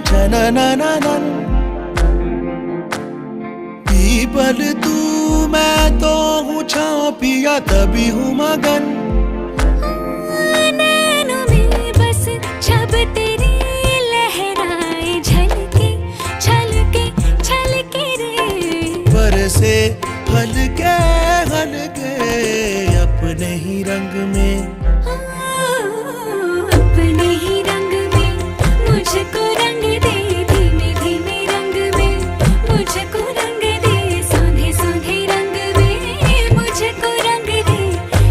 छननननन। People तू मैं तो हूँ छाँव पिया तभी हूँ मगन। नैनों में बस छब तेरी लहराए झलके छलके छलके रे। बरसे हल्के हल्के अपने ही रंग में।